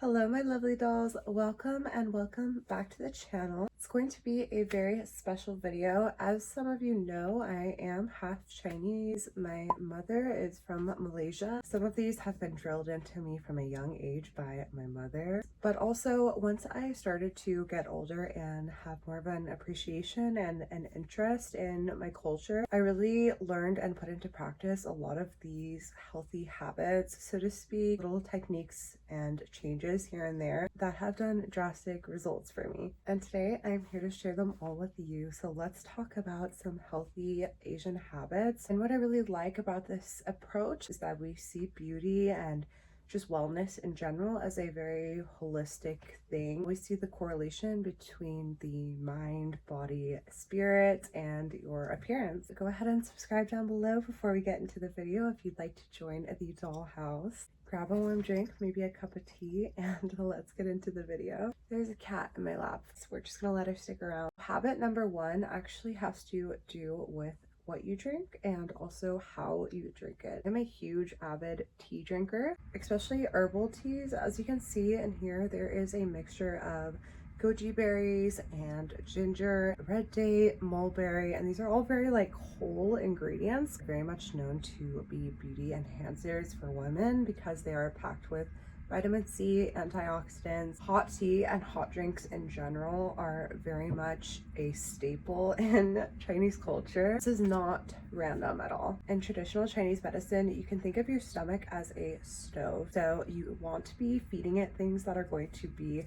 Hello my lovely dolls, welcome and welcome back to the channel. It's going to be a very special video. As some of you know, I am half Chinese. My mother is from Malaysia. Some of these have been drilled into me from a young age by my mother. But also once I started to get older and have more of an appreciation and an interest in my culture, I really learned and put into practice a lot of these healthy habits, so to speak, little techniques and changes here and there that have done drastic results for me. And today I'm here to share them all with you. So let's talk about some healthy Asian habits. And what I really like about this approach is that we see beauty and just wellness in general as a very holistic thing. We see the correlation between the mind, body, spirit, and your appearance. Go ahead and subscribe down below before we get into the video if you'd like to join the dollhouse. Grab a warm drink, maybe a cup of tea, and let's get into the video. There's a cat in my lap, so we're just gonna let her stick around. Habit number one actually has to do with what you drink and also how you drink it. I'm a huge avid tea drinker, especially herbal teas. As you can see in here, there is a mixture of goji berries and ginger, red date, mulberry, and these are all very whole ingredients, very much known to be beauty enhancers for women because they are packed with vitamin C, antioxidants. Hot tea and hot drinks in general are very much a staple in Chinese culture. This is not random at all. In traditional Chinese medicine, you can think of your stomach as a stove. So you want to be feeding it things that are going to be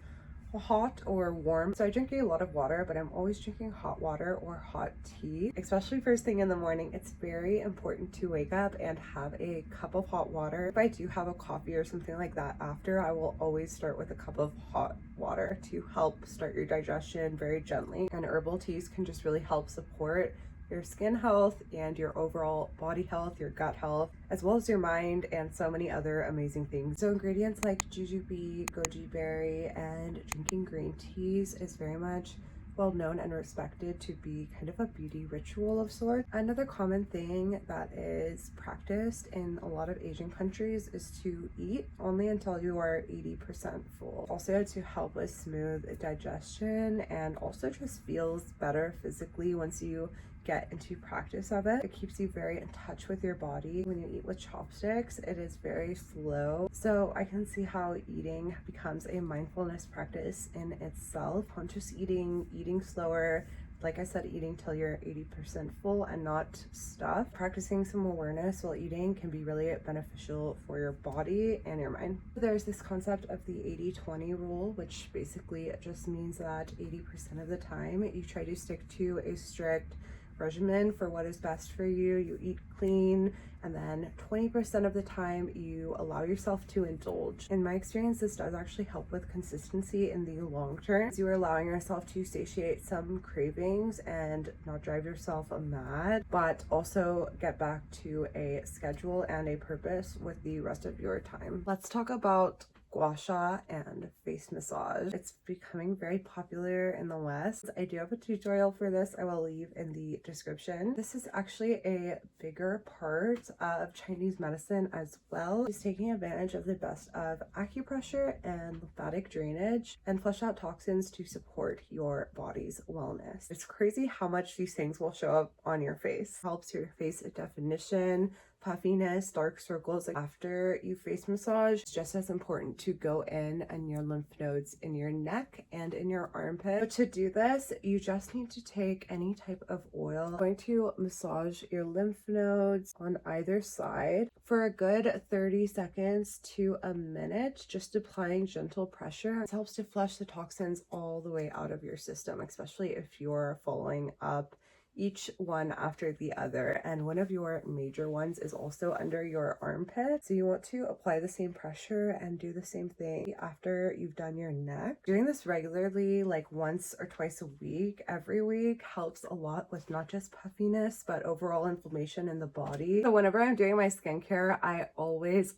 hot or warm. So I drink a lot of water, but I'm always drinking hot water or hot tea, especially first thing in the morning. It's very important to wake up and have a cup of hot water. If I do have a coffee or something like that after, I will always start with a cup of hot water to help start your digestion very gently. And herbal teas can just really help support your skin health and your overall body health, your gut health, as well as your mind and so many other amazing things. So ingredients like jujube, goji berry, and drinking green teas is very much well known and respected to be kind of a beauty ritual of sorts. Another common thing that is practiced in a lot of Asian countries is to eat only until you are 80% full. Also to help with smooth digestion and also just feels better physically once you get into practice of it. It keeps you very in touch with your body. When you eat with chopsticks, it is very slow. So I can see how eating becomes a mindfulness practice in itself. Conscious eating slower, like I said, eating till you're 80% full and not stuffed. Practicing some awareness while eating can be really beneficial for your body and your mind. There's this concept of the 80-20 rule, which basically just means that 80% of the time you try to stick to a strict regimen for what is best for you. You eat clean, and then 20% of the time you allow yourself to indulge. In my experience, this does actually help with consistency in the long term. You are allowing yourself to satiate some cravings and not drive yourself mad, but also get back to a schedule and a purpose with the rest of your time. Let's talk about gua sha and face massage. It's becoming very popular in the West. I do have a tutorial for this I will leave in the description. This is actually a bigger part of Chinese medicine as well. It's taking advantage of the best of acupressure and lymphatic drainage and flush out toxins to support your body's wellness. It's crazy how much these things will show up on your face. Helps your face definition, puffiness, dark circles. After you face massage, it's just as important to go in and your lymph nodes in your neck and in your armpit. But to do this, you just need to take any type of oil. I'm going to massage your lymph nodes on either side for a good 30 seconds to a minute, just applying gentle pressure. This helps to flush the toxins all the way out of your system, especially if you're following up each one after the other, and one of your major ones is also under your armpit, so you want to apply the same pressure and do the same thing after you've done your neck. Doing this regularly, like once or twice a week, every week, helps a lot with not just puffiness but overall inflammation in the body. So whenever I'm doing my skincare, I always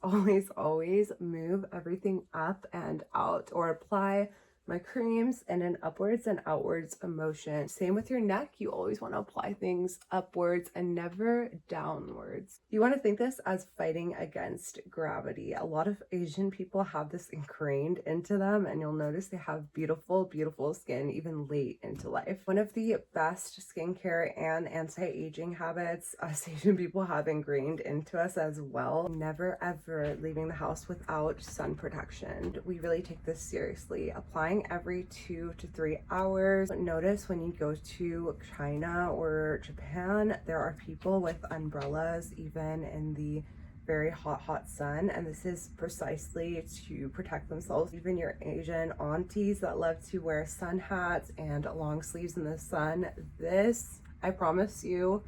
move everything up and out or apply my creams in an upwards and outwards motion. Same with your neck. You always want to apply things upwards and never downwards. You want to think this as fighting against gravity. A lot of Asian people have this ingrained into them, and you'll notice they have beautiful, beautiful skin even late into life. One of the best skincare and anti-aging habits us Asian people have ingrained into us as well. Never ever leaving the house without sun protection. We really take this seriously. Applying every 2 to 3 hours. Notice when you go to China or Japan, there are people with umbrellas even in the very hot sun, and this is precisely to protect themselves. Even your Asian aunties that love to wear sun hats and long sleeves in the sun, this, I promise you,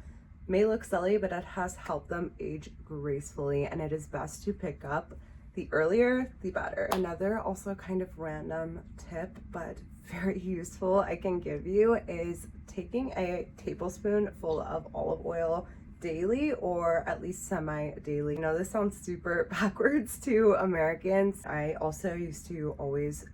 may look silly, but it has helped them age gracefully, and it is best to pick up the earlier the better. Another also kind of random tip but very useful I can give you is taking a tablespoon full of olive oil daily, or at least semi-daily. I know this sounds super backwards to Americans. I also used to always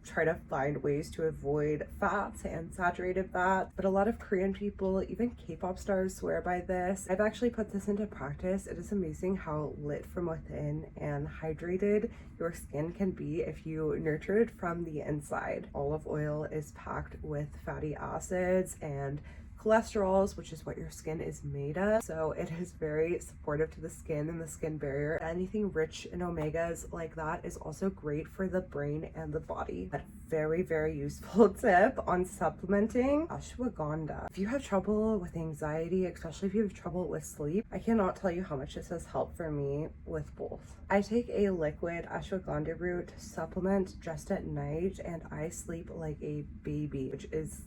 try to find ways to avoid fats and saturated fat, but a lot of Korean people, even K-pop stars, swear by this. I've actually put this into practice. It is amazing how lit from within and hydrated your skin can be if you nurture it from the inside. Olive oil is packed with fatty acids and cholesterols, which is what your skin is made of. So it is very supportive to the skin and the skin barrier. Anything rich in omegas like that is also great for the brain and the body. But very, very useful tip on supplementing: ashwagandha. If you have trouble with anxiety, especially if you have trouble with sleep, I cannot tell you how much this has helped for me with both. I take a liquid ashwagandha root supplement just at night, and I sleep like a baby, which is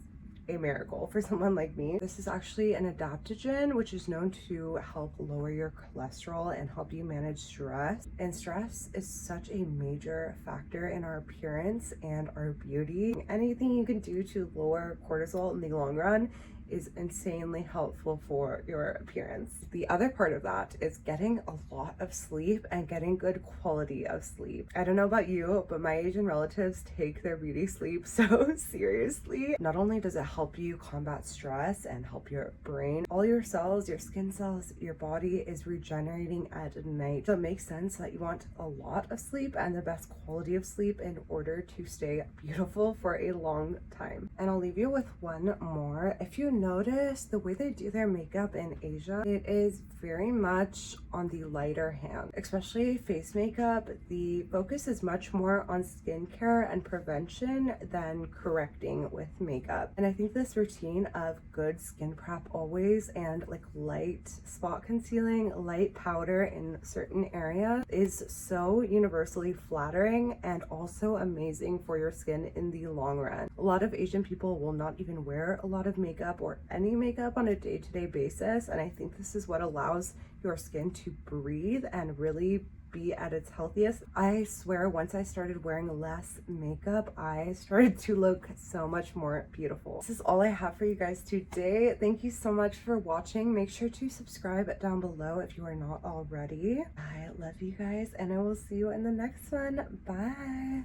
a miracle for someone like me. This is actually an adaptogen, which is known to help lower your cholesterol and help you manage stress. And stress is such a major factor in our appearance and our beauty. Anything you can do to lower cortisol in the long run is insanely helpful for your appearance. The other part of that is getting a lot of sleep and getting good quality of sleep. I don't know about you, but my Asian relatives take their beauty sleep so seriously. Not only does it help you combat stress and help your brain, all your cells, your skin cells, your body is regenerating at night. So it makes sense that you want a lot of sleep and the best quality of sleep in order to stay beautiful for a long time. And I'll leave you with one more. If you notice the way they do their makeup in Asia, it is very much on the lighter hand. Especially face makeup, the focus is much more on skincare and prevention than correcting with makeup. And I think this routine of good skin prep always and like light spot concealing, light powder in certain areas is so universally flattering and also amazing for your skin in the long run. A lot of Asian people will not even wear a lot of makeup or any makeup on a day-to-day basis, and I think this is what allows your skin to breathe and really be at its healthiest. I swear, once I started wearing less makeup, I started to look so much more beautiful. This is all I have for you guys today. Thank you so much for watching. Make sure to subscribe down below if you are not already. I love you guys, and I will see you in the next one. Bye.